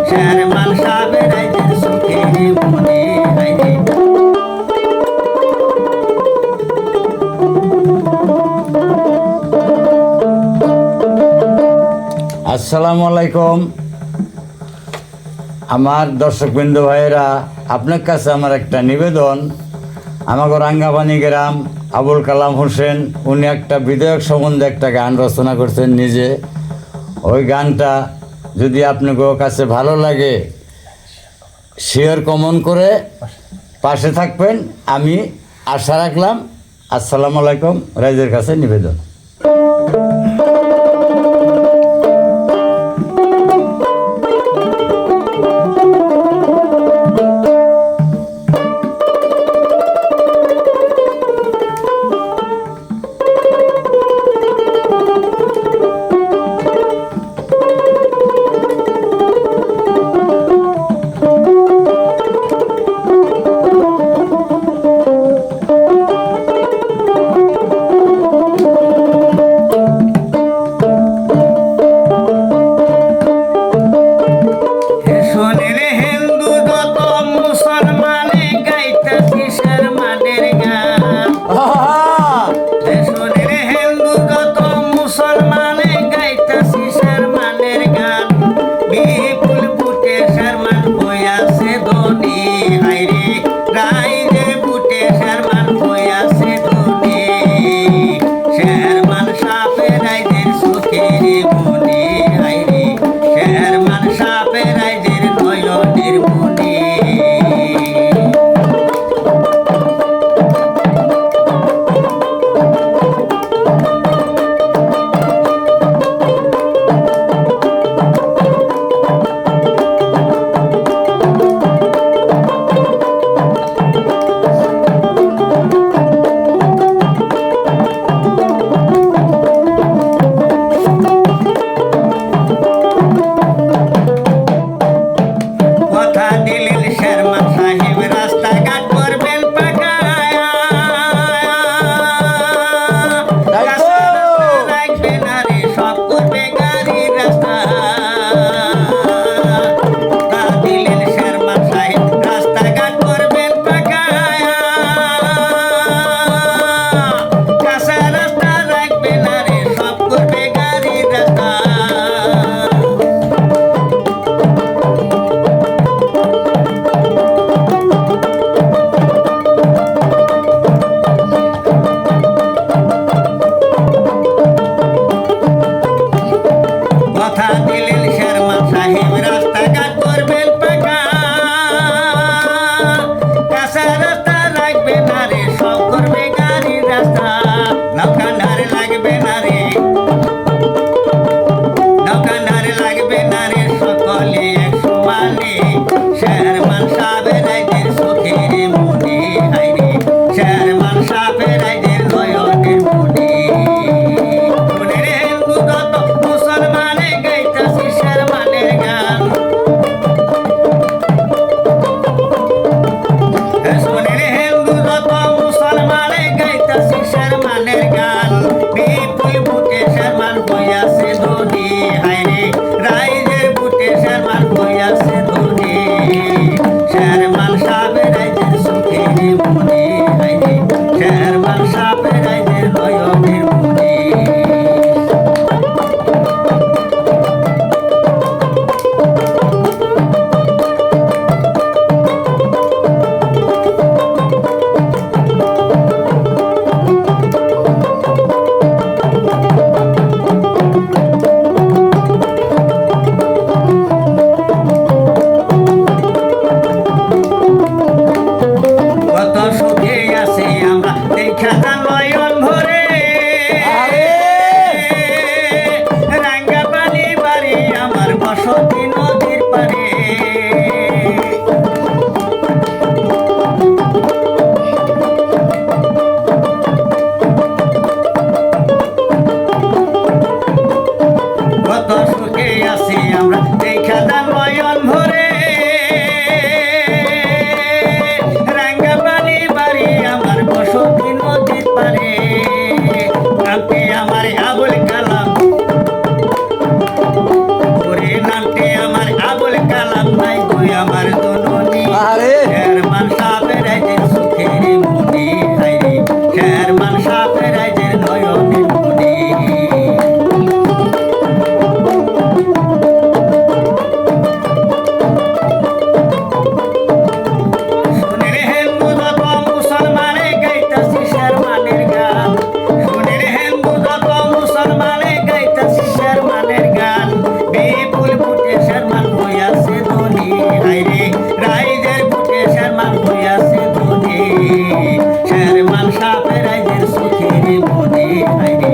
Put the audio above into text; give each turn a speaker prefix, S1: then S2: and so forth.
S1: Sherman সাহেবের রাইজের সুখে মনে হাইরে।
S2: আসসালামু আলাইকুম। আমার দর্শকবৃন্দ ভাইয়েরা, আপনার কাছে আমার একটা নিবেদন। আমাকে রাঙ্গাপানি গ্রাম আবুল কালাম হোসেন উনি একটা বিধায়ক সম্বন্ধে একটা গান রচনা করছেন নিজে। ওই গানটা যদি আপনাদের কাছে ভালো লাগে শেয়ার কমেন্ট করে পাশে থাকবেন, আমি আশা রাখলাম। আসসালামু আলাইকুম। রাইজের কাছে নিবেদন।
S1: আমার জননী
S2: আরে
S1: শেরমান সাহেবের রাইজের সুখের মনি হাইরে শেরমান সাহেবের রাইজের নয়নের মনি শুনে রে হিন্দু যত মুসলমানে গাইতাছি শেরমানের গান শুনে রে হিন্দু যত মুসলমানে গাইতাছি শেরমানের গান বিপুল বুটে শেরমান হইয়াছে ধনী হাইরে রাইজের বুটে শেরমান হইয়াছে ধনী শেরমান সাহেবের রাইজের সুখের মনি হাইরে